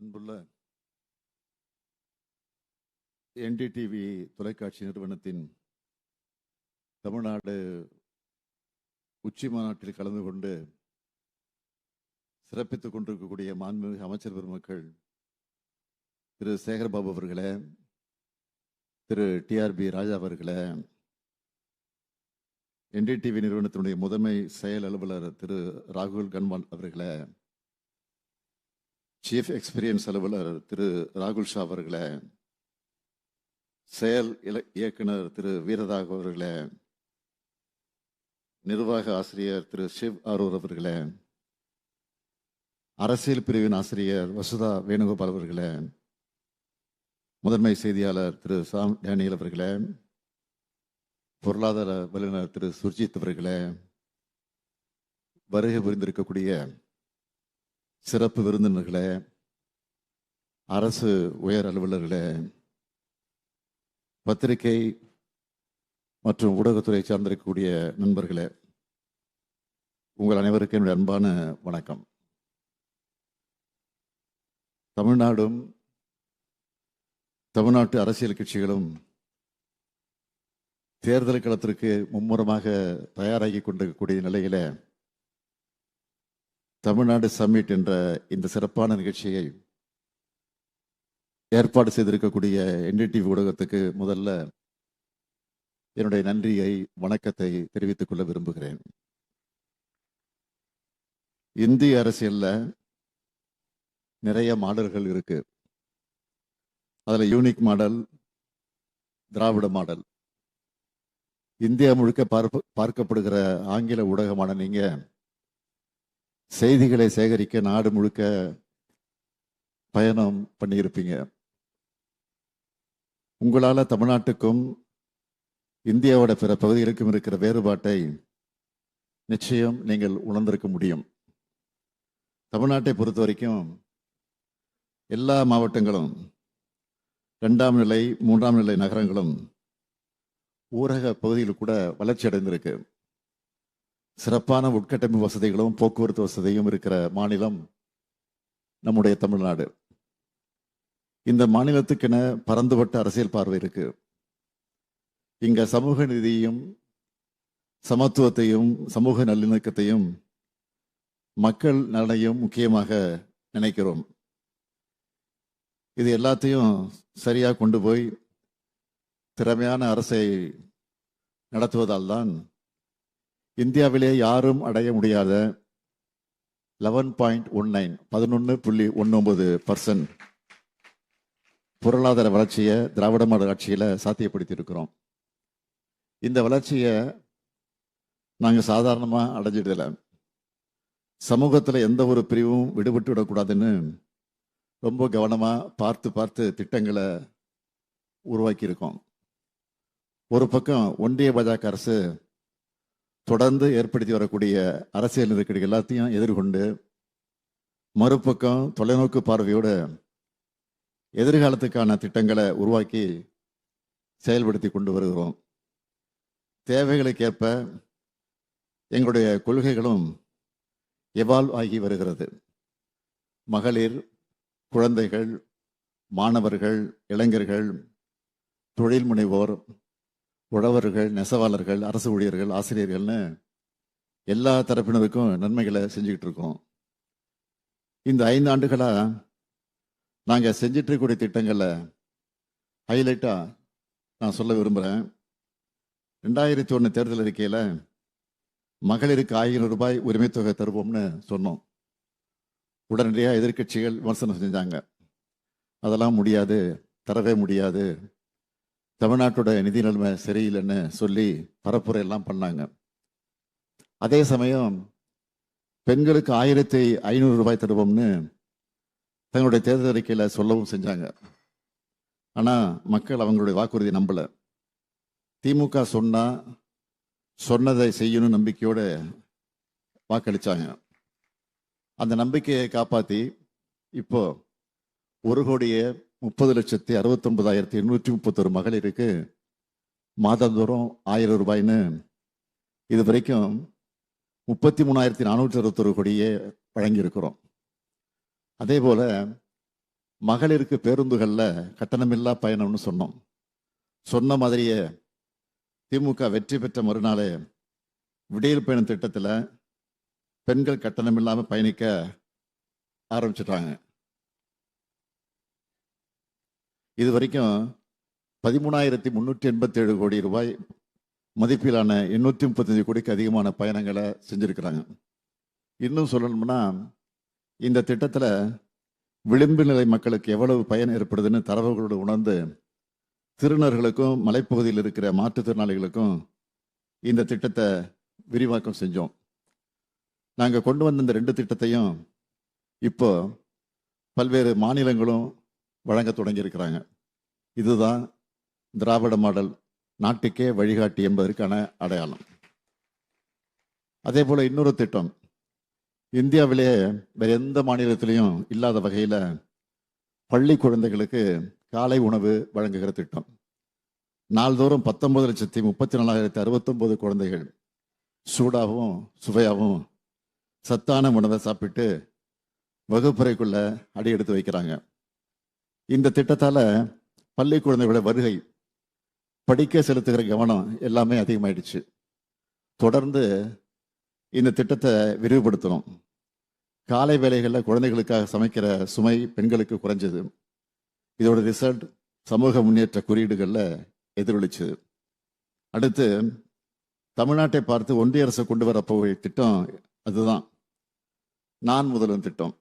அன்புள்ள என்டிடிவி தொலைக்காட்சி நிறுவனத்தின் தமிழ்நாடு உச்சி மாநாட்டில் கலந்து கொண்டு சிறப்பித்துக் கொண்டிருக்கக்கூடிய மாண்புமிகு அமைச்சர் பெருமக்கள் திரு சேகர்பாபு அவர்களே, திரு டிஆர்பி ராஜா அவர்களே, என்டிடிவி நிறுவனத்தினுடைய முதன்மை செயல் அலுவலர் திரு ராகுல் கன்வால் அவர்களே, சீஃப் எக்ஸ்பீரியன்ஸ் அலுவலர் திரு ராகுல் ஷா அவர்களே, செயல் இயக்குனர் திரு வீரராகவ் அவர்களே, நிர்வாக ஆசிரியர் திரு சிவ் அரூர் அவர்களே, அரசியல் பிரிவின் ஆசிரியர் வசுதா வேணுகோபால் அவர்களே, முதன்மை செய்தியாளர் திரு சாம் டேனியல் அவர்களே, பொருளாதார வல்லுநர் திரு சுர்ஜித் அவர்களே, வருகை புரிந்திருக்கக்கூடிய சிறப்பு விருந்தினர்களே, அரசு உயர் அலுவலர்களே, பத்திரிகை மற்றும் ஊடகத்துறை சார்ந்திருக்கக்கூடிய நண்பர்களே, உங்கள் அனைவருக்கும் என்னுடைய அன்பான வணக்கம். தமிழ்நாடும் தமிழ்நாட்டு அரசியல் கட்சிகளும் தேர்தல் களத்திற்கு மும்முரமாக தயாராகி கொண்டிருக்கக்கூடிய நிலையில தமிழ்நாடு சம்மிட் என்ற இந்த சிறப்பான நிகழ்ச்சியை ஏற்பாடு செய்திருக்கக்கூடிய என்டிடிவி ஊடகத்துக்கு முதல்ல என்னுடைய நன்றியை, வணக்கத்தை தெரிவித்துக் கொள்ள விரும்புகிறேன். இந்திய அரசியல்ல நிறைய மாடல்கள் இருக்கு. அதுல யூனிக் மாடல், திராவிட மாடல். இந்தியா முழுக்க பார்க்கப்படுகிற ஆங்கில ஊடகமான நீங்க செய்திகளை சேகரிக்க நாடு முழுக்க பயணம் பண்ணியிருப்பீங்க. உங்களால தமிழ்நாட்டுக்கும் இந்தியாவோட பிற பகுதிகளுக்கும் இருக்கிற வேறுபாட்டை நிச்சயம் நீங்கள் உணர்ந்திருக்க முடியும். தமிழ்நாட்டை பொறுத்த வரைக்கும் எல்லா மாவட்டங்களும், 2ஆம் நிலை 3ஆம் நிலை நகரங்களும் ஊரக பகுதியில் கூட வளர்ச்சி அடைந்திருக்கு. சிறப்பான உட்கட்டமைப்பு வசதிகளும் போக்குவரத்து வசதியும் இருக்கிற மாநிலம் நம்முடைய தமிழ்நாடு. இந்த மாநிலத்துக்கென பரந்துபட்ட அரசியல் பார்வை இருக்கு. இங்க சமூக நீதியையும் சமத்துவத்தையும் சமூக நல்லிணக்கத்தையும் மக்கள் நலனையும் முக்கியமாக நினைக்கிறோம். இது எல்லாத்தையும் சரியா கொண்டு போய் திறமையான அரசை நடத்துவதால் தான் இந்தியாவிலே யாரும் அடைய முடியாத 11.19% பொருளாதார வளர்ச்சியை திராவிட மாடல் ஆட்சியில சாத்தியப்படுத்தி இருக்கிறோம். இந்த வளர்ச்சியை நாங்கள் சாதாரணமா அடைஞ்சிடல. சமூகத்தில் எந்த ஒரு பிரிவும் விடுபட்டு விடக்கூடாதுன்னு ரொம்ப கவனமா பார்த்து திட்டங்களை உருவாக்கி இருக்கோம். ஒரு பக்கம் ஒன்றிய பாஜக அரசு தொடர்ந்து ஏற்படுத்தி வரக்கூடிய அரசியல் நெருக்கடி எல்லாத்தையும் எதிர்கொண்டு, மறுபக்கம் தொலைநோக்கு பார்வையோடு எதிர்காலத்துக்கான திட்டங்களை உருவாக்கி செயல்படுத்தி கொண்டு வருகிறோம். தேவைகளுக்கேற்ப எங்களுடைய கொள்கைகளும் எவால்வ் ஆகி வருகிறது. மகளிர், குழந்தைகள், மாணவர்கள், இளைஞர்கள், தொழில் முனைவோர், உழவர்கள், நெசவாளர்கள், அரசு ஊழியர்கள், ஆசிரியர்கள்னு எல்லா தரப்பினருக்கும் நன்மைகளை செஞ்சுக்கிட்டு இருக்கோம். இந்த 5 ஆண்டுகளா நாங்கள் செஞ்சிட்டு இருக்கக்கூடிய திட்டங்களை ஹைலைட்டா நான் சொல்ல விரும்புகிறேன். 2001 தேர்தல் அறிக்கையில் மகளிருக்கு 1000 ரூபாய் உரிமை தொகை தருவோம்னு சொன்னோம். உடனடியாக எதிர்கட்சிகள் விமர்சனம் செஞ்சாங்க. அதெல்லாம் முடியாது, தரவே முடியாது, தமிழ்நாட்டோட நிதி நிலைமை சரியில்லைன்னு சொல்லி பரப்புரை எல்லாம் பண்ணாங்க. அதே சமயம் பெண்களுக்கு 1500 ரூபாய் தருவோம்னு தங்களுடைய தேர்தல் அறிக்கையில் சொல்லவும் செஞ்சாங்க. ஆனால் மக்கள் அவங்களுடைய வாக்குறுதி நம்பல. திமுக சொன்னதை செய்யணும் நம்பிக்கையோடு வாக்களிச்சாங்க. அந்த நம்பிக்கையை காப்பாற்றி இப்போ 1,30,69,831 மகளிருக்கு மாதந்தோறும் 1000 ரூபாய்ன்னு இது வரைக்கும் 33,461 கோடியே வழங்கியிருக்கிறோம். அதே போல மகளிருக்கு பேருந்துகளில் கட்டணமில்லா பயணம்னு சொன்னோம். சொன்ன மாதிரியே திமுக வெற்றி பெற்ற மறுநாளே விடியல் பயணம் திட்டத்தில் பெண்கள் கட்டணம் இல்லாமல் பயணிக்க ஆரம்பிச்சிட்டாங்க. இது வரைக்கும் 13,387 கோடி ரூபாய் மதிப்பிலான 835 கோடிக்கு அதிகமான பயணங்களை செஞ்சிருக்கிறாங்க. இன்னும் சொல்லணும்னா இந்த திட்டத்தில் விளிம்பு நிலை மக்களுக்கு எவ்வளவு பயன் ஏற்படுதுன்னு தரவுகளோடு உணர்ந்து திருநர்களுக்கும் மலைப்பகுதியில் இருக்கிற மாற்றுத்திறனாளிகளுக்கும் இந்த திட்டத்தை விரிவாக்கம் செஞ்சோம். நாங்கள் கொண்டு வந்த இந்த 2 திட்டத்தையும் இப்போ பல்வேறு மாநிலங்களும் வழங்க தொடங்கியிருக்கிறாங்க. இதுதான் திராவிட மாடல் நாட்டுக்கே வழிகாட்டி என்பதற்கான அடையாளம். அதே போல இன்னொரு திட்டம் இந்தியாவிலேயே வேற எந்த மாநிலத்திலையும் இல்லாத வகையில் பள்ளி குழந்தைகளுக்கு காலை உணவு வழங்குகிற திட்டம். நாள்தோறும் 19,34,069 குழந்தைகள் சூடாகவும் சுவையாகவும் சத்தான உணவை சாப்பிட்டு வகுப்பறைக்குள்ள அடி எடுத்து வைக்கிறாங்க. இந்த திட்டத்தால பள்ளி குழந்தைகளோட வருகை, படிக்க செலுத்துகிற கவனம் எல்லாமே அதிகமாயிடுச்சு. தொடர்ந்து இந்த திட்டத்தை விரிவுபடுத்தணும். காலை வேளைகளில் குழந்தைகளுக்காக சமைக்கிற சுமை பெண்களுக்கு குறைஞ்சது. இதோட ரிசல்ட் சமூக முன்னேற்ற குறியீடுகளில் எதிரொலிச்சது. அடுத்து தமிழ்நாட்டை பார்த்து ஒன்றிய அரசு கொண்டு வரப்போகிற திட்டம் அதுதான் நான் முதல்வன் திட்டம்.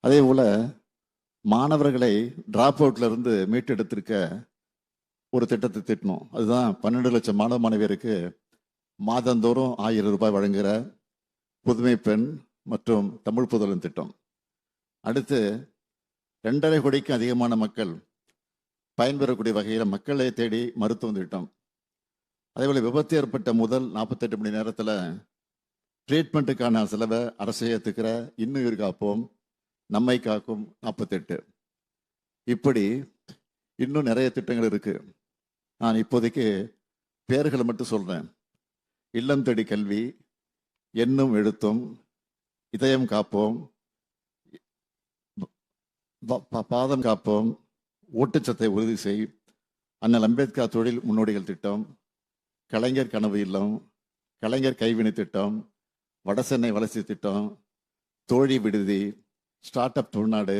அதே போல மாணவர்களை டிராப் அவுட்ல இருந்து மீட்டெடுத்திருக்க ஒரு திட்டத்தை திட்டணும். அதுதான் 12 லட்சம் மாணவ மாணவியருக்கு மாதந்தோறும் 1000 ரூபாய் வழங்குகிற புதுமை பெண் மற்றும் தமிழ் புதல்வன் திட்டம். அடுத்து 2.5 கோடிக்கு அதிகமான மக்கள் பயன்பெறக்கூடிய வகையில் மக்களை தேடி மருத்துவம் திட்டம். அதேபோல விபத்து ஏற்பட்ட முதல் 48 மணி நேரத்தில் ட்ரீட்மெண்ட்டுக்கான செலவை அரசு ஏற்றுக்கிற இன்னுயிர் காப்போம், நம்மை காக்கும் 48. இப்படி இன்னும் நிறைய திட்டங்கள் இருக்கு. நான் இப்போதைக்கு பேர்களை மட்டும் சொல்றேன். இல்லம் தேடி கல்வி, எண்ணும் எழுத்தும், இதயம் காப்போம், பாதம் காப்போம், ஊட்டச்சத்தை உறுதி செய், அண்ணல் அம்பேத்கர் தொழில் முன்னோடிகள் திட்டம், கலைஞர் கனவு இல்லம், கலைஞர் கைவினை திட்டம், வடசென்னை வளர்ச்சி திட்டம், தோழி விடுதி, ஸ்டார்ட் அப் தமிழ்நாடு,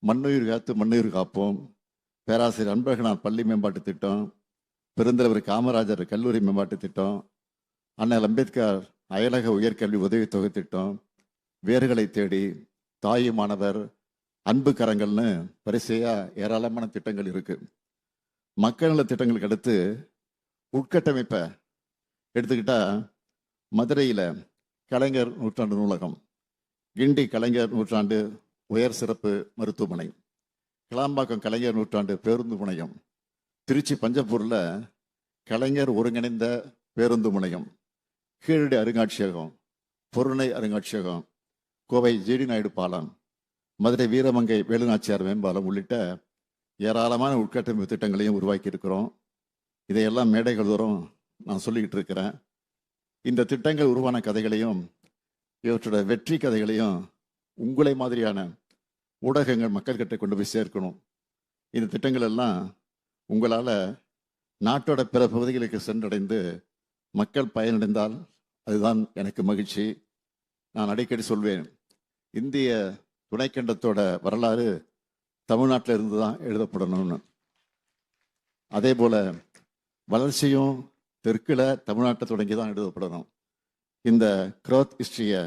மண்ணுயிர் காத்து மண்ணுயிர் காப்போம், பேராசிரியர் அன்பழகனார் பள்ளி மேம்பாட்டு திட்டம், பெருந்தலைவர் காமராஜர் கல்லூரி மேம்பாட்டு திட்டம், அண்ணல் அம்பேத்கர் அயலக உயர்கல்வி உதவித்தொகை திட்டம், வேர்களை தேடி, தாய் மாணவர், அன்பு கரங்கள்னு வரிசையா ஏராளமான திட்டங்கள் இருக்கு. மக்கள் நல திட்டங்களுக்கு அடுத்து உட்கட்டமைப்பை எடுத்துக்கிட்டா மதுரையில கலைஞர் நூற்றாண்டு நூலகம், கிண்டி கலைஞர் நூற்றாண்டு உயர் சிறப்பு மருத்துவமனை, கிளாம்பாக்கம் கலைஞர் நூற்றாண்டு பேருந்து முனையம், திருச்சி பஞ்சப்பூர்ல கலைஞர் ஒருங்கிணைந்த பேருந்து முனையம், கீழடி அருங்காட்சியகம், பொருணை அருங்காட்சியகம், கோவை ஜிடி நாயுடு பாலம், மதுரை வீரமங்கை வேலுநாச்சியார் மேம்பாலம் உள்ளிட்ட ஏராளமான உட்கட்டமைப்பு திட்டங்களையும் உருவாக்கி இருக்கிறோம். இதையெல்லாம் மேடைகள் தோறும் நான் சொல்லிக்கிட்டு இருக்கிறேன். இந்த திட்டங்கள் உருவான கதைகளையும் இவற்றோட வெற்றி கதைகளையும் உங்களை மாதிரியான ஊடகங்கள் மக்கள்கிட்ட கொண்டு போய் சேர்க்கணும். இந்த திட்டங்கள் எல்லாம் உங்களால் நாட்டோட பிற பகுதிகளுக்கு சென்றடைந்து மக்கள் பயனடைந்தால் அதுதான் எனக்கு மகிழ்ச்சி. நான் அடிக்கடி சொல்வேன், இந்திய துணைக்கண்டத்தோட வரலாறு தமிழ்நாட்டில் இருந்து தான் எழுதப்படணும்னு. அதே போல வளர்ச்சியும் தெற்குல தமிழ்நாட்டை தொடங்கி தான் எழுதப்படணும். இந்த க்ரோத் ஹிஸ்டரியை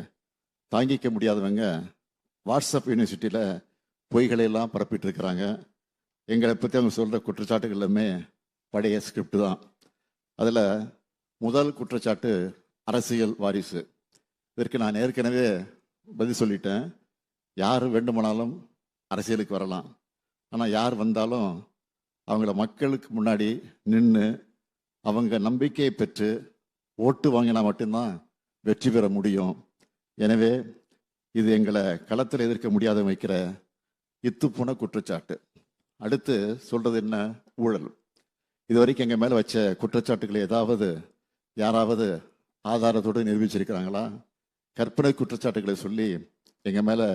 தாங்கிக்க முடியாதவங்க வாட்ஸ்அப் யூனிவர்சிட்டியில் பொய்களை எல்லாம் பரப்பிட்டு இருக்கிறாங்க. எங்களை பற்றி அவங்க சொல்கிற குற்றச்சாட்டுகள் எல்லாமே பழைய ஸ்கிரிப்ட் தான். அதில் முதல் குற்றச்சாட்டு அரசியல் வாரிசு. இதற்கு நான் ஏற்கனவே பதில் சொல்லிட்டேன். யார் வேண்டுமானாலும் அரசியலுக்கு வரலாம், ஆனால் யார் வந்தாலும் அவங்கள மக்களுக்கு முன்னாடி நின்று அவங்க நம்பிக்கையை பெற்று ஓட்டு வாங்கினா மட்டும்தான் வெற்றி பெற முடியும். எனவே இது எங்களை களத்தில் எதிர்க்க முடியாத வைக்கிற இத்துப்போன குற்றச்சாட்டு. அடுத்து சொல்றது என்ன? ஊழல். இது வரைக்கும் எங்கள் மேலே வச்ச குற்றச்சாட்டுகளை ஏதாவது யாராவது ஆதாரத்தோடு நிரூபிச்சிருக்கிறாங்களா? கற்பனை குற்றச்சாட்டுகளை சொல்லி எங்கள் மேலே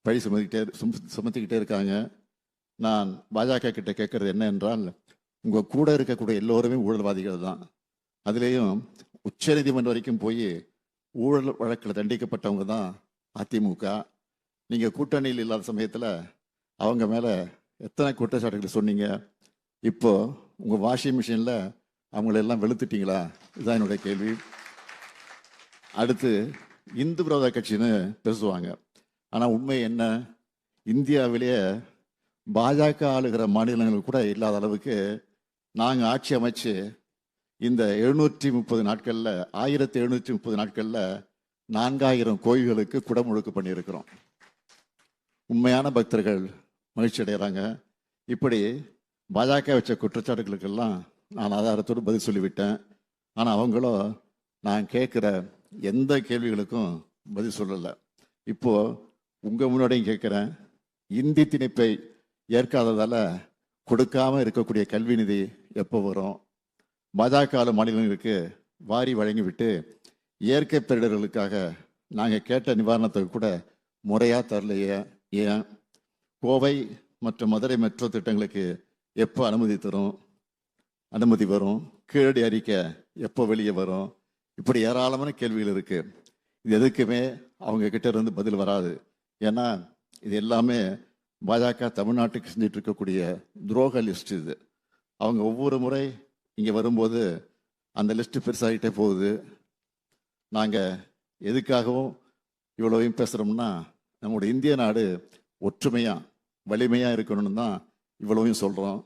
பழி சுமத்திக்கிட்டே இருக்காங்க. நான் பாஜக கிட்ட கேட்கறது என்ன என்றால், உங்க கூட இருக்கக்கூடிய எல்லோருமே ஊழல்வாதிகள் தான். அதுலேயும் உச்சநீதிமன்றம் வரைக்கும் போய் ஊழல் வழக்கில் தண்டிக்கப்பட்டவங்க தான் அதிமுக. நீங்க கூட்டணியில் இல்லாத சமயத்தில் அவங்க மேல எத்தனை குற்றச்சாட்டுகள் சொன்னீங்க? இப்போ உங்க வாஷிங் மிஷின்ல அவங்கள எல்லாம் வெளுத்துட்டீங்களா? இதுதான் என்னுடைய கேள்வி. அடுத்து இந்து விரோத கட்சின்னு பேசுவாங்க. ஆனா உண்மை என்ன? இந்தியாவிலேயே பாஜக ஆளுகிற மாநிலங்கள் கூட இல்லாத அளவுக்கு நாங்க ஆட்சி அமைச்சு இந்த 730 நாட்கள்ல 1730 நாட்கள்ல 4000 கோயில்களுக்கு குடமுழுக்கு பண்ணியிருக்கிறோம். உண்மையான பக்தர்கள் மகிழ்ச்சி அடைகிறாங்க. இப்படி பாஜக வச்ச குற்றச்சாட்டுகளுக்கெல்லாம் நான் ஆதாரத்தோடு பதில் சொல்லிவிட்டேன். ஆனா அவங்களோ நான் கேட்கிற எந்த கேள்விகளுக்கும் பதில் சொல்லலை. இப்போ உங்க முன்னாடியும் கேட்கிறேன், இந்தி திணிப்பை ஏற்காததால கொடுக்காம இருக்கக்கூடிய கல்வி நிதி எப்போ வரும்? பாஜக மாநிலங்களுக்கு வாரி வழங்கிவிட்டு இயற்கை பேரிடர்களுக்காக நாங்கள் கேட்ட நிவாரணத்தை கூட முறையாக தரலையே ஏன்? கோவை மற்றும் மதுரை மெட்ரோ திட்டங்களுக்கு எப்போ அனுமதி வரும்? கீழடி அறிக்கை எப்போ வெளியே வரும்? இப்படி ஏராளமான கேள்விகள் இருக்கு. இது எதுக்குமே அவங்க கிட்ட இருந்து பதில் வராது. ஏன்னா இது எல்லாமே பாஜக தமிழ்நாட்டுக்கு செஞ்சுட்டு இருக்கக்கூடிய துரோக லிஸ்ட். இது அவங்க ஒவ்வொரு முறை இங்கே வரும்போது அந்த லிஸ்ட் பெருசாகிட்டே போகுது. நாங்கள் எதுக்காகவும் இவ்வளவையும் பேசுகிறோம்னா, நம்முடைய இந்திய நாடு ஒற்றுமையாக வலிமையாக இருக்கணும்னு தான் இவ்வளவையும் சொல்கிறோம்.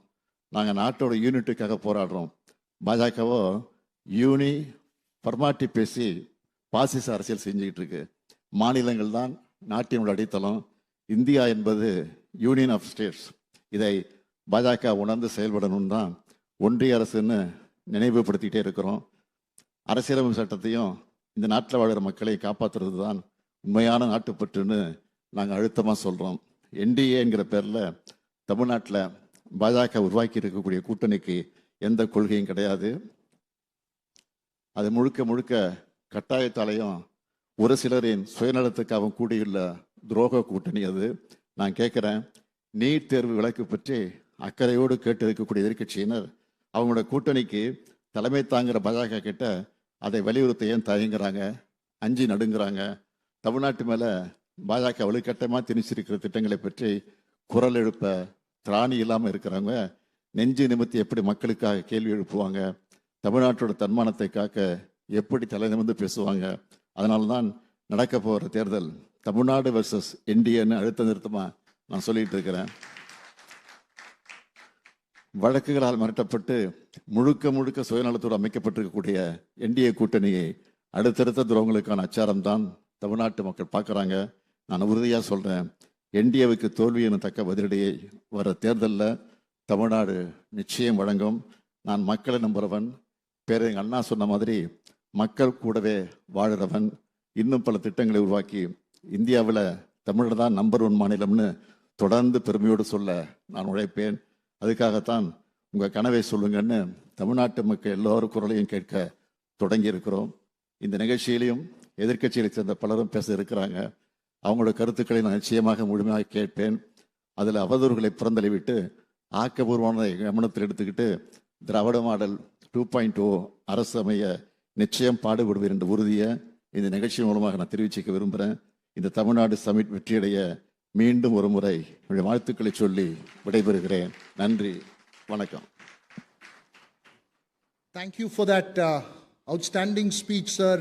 நாங்கள் நாட்டோட யூனிட்டுக்காக போராடுறோம். பாஜகவோ யூனி பர்மாட்டி பேசி பாசிச அரசியல் செஞ்சுக்கிட்டு இருக்கு. மாநிலங்கள் தான் நாட்டினோட அடித்தளம். இந்தியா என்பது யூனியன் ஆஃப் ஸ்டேட்ஸ். இதை பாஜக உணர்ந்து செயல்படணும் தான் ஒன்றிய அரசுன்னு நினைவுபடுத்திக்கிட்டே இருக்கிறோம். அரசியலமைப்பு சட்டத்தையும் இந்த நாட்டில் வாழ்கிற மக்களை காப்பாற்றுறது தான் உண்மையான நாட்டுப்பற்றுன்னு நாங்கள் அழுத்தமாக சொல்கிறோம். என்டிஏ என்கிற பேரில் தமிழ்நாட்டில் பாஜக உருவாக்கி இருக்கக்கூடிய கூட்டணிக்கு எந்த கொள்கையும் கிடையாது. அது முழுக்க முழுக்க கட்டாயத்தாலையும் ஒரு சிலரின் சுயநலத்துக்காக கூடியுள்ள துரோக கூட்டணி அது. நான் கேட்குறேன், நீட் தேர்வு விலக்கு பற்றி அக்கறையோடு கேட்டு இருக்கக்கூடிய எதிர்கட்சியினர் அவங்களோட கூட்டணிக்கு தலைமை தாங்குகிற பாஜக கிட்ட அதை வலியுறுத்த ஏன் தயங்குறாங்க, அஞ்சி நடுங்கிறாங்க? தமிழ்நாட்டு மேலே பாஜக வலுக்கட்டமாக திணிச்சிருக்கிற திட்டங்களை பற்றி குரல் எழுப்ப திராணி இல்லாமல் இருக்கிறவங்க நெஞ்சு நிமித்தி எப்படி மக்களுக்காக கேள்வி எழுப்புவாங்க? தமிழ்நாட்டோட தன்மானத்தை காக்க எப்படி தலை நிமிர்ந்து பேசுவாங்க? அதனால தான் நடக்க போகிற தேர்தல் தமிழ்நாடு வெர்சஸ் என்டிஏன்னு அழுத்த நிறுத்தமா நான் சொல்லிட்டு இருக்கிறேன். வழக்குகளால் மிரட்டப்பட்டு முழுக்க முழுக்க சுயநலத்தோடு அமைக்கப்பட்டிருக்கக்கூடிய என்டிஏ கூட்டணியை அடுத்தடுத்த துரோகங்களுக்கான அச்சாரம் தான் தமிழ்நாட்டு மக்கள் பார்க்குறாங்க. நான் உறுதியாக சொல்கிறேன், என்டிஏவுக்கு தோல்வியின் தக்க பதிலடியை வர தேர்தலில் தமிழ்நாடு நிச்சயம் வழங்கும். நான் மக்களை நம்புகிறவன். எங்கள் அண்ணா சொன்ன மாதிரி மக்கள் கூடவே வாழுறவன். இன்னும் பல திட்டங்களை உருவாக்கி இந்தியாவில் தமிழ்நாடு தான் நம்பர் 1 மாநிலம்னு தொடர்ந்து பெருமையோடு சொல்ல நான் உழைப்பேன். அதுக்காகத்தான் உங்கள் கனவை சொல்லுங்கன்னு தமிழ்நாட்டு மக்கள் எல்லோரும் குரலையும் கேட்க தொடங்கி இருக்கிறோம். இந்த நிகழ்ச்சியிலையும் எதிர்கட்சிகளை சேர்ந்த பலரும் பேச இருக்கிறாங்க. அவங்களோட கருத்துக்களை நான் நிச்சயமாக முழுமையாக கேட்பேன். அதில் அவதூறுகளை புறந்தள்ளிவிட்டு ஆக்கப்பூர்வமான கவனத்தில் எடுத்துக்கிட்டு திராவிட மாடல் 2.0 அரசு அமைய நிச்சயம் பாடுபடுவேன் என்ற உறுதியை இந்த நிகழ்ச்சி மூலமாக நான் தெரிவிச்சுக்க விரும்புகிறேன். இந்த தமிழ்நாடு சமிட் வெற்றியடைய மீண்டும் ஒரு முறை என்னுடைய வாழ்த்துக்களை சொல்லி விடைபெறுகிறேன். நன்றி, வணக்கம். Thank you for that outstanding speech, sir.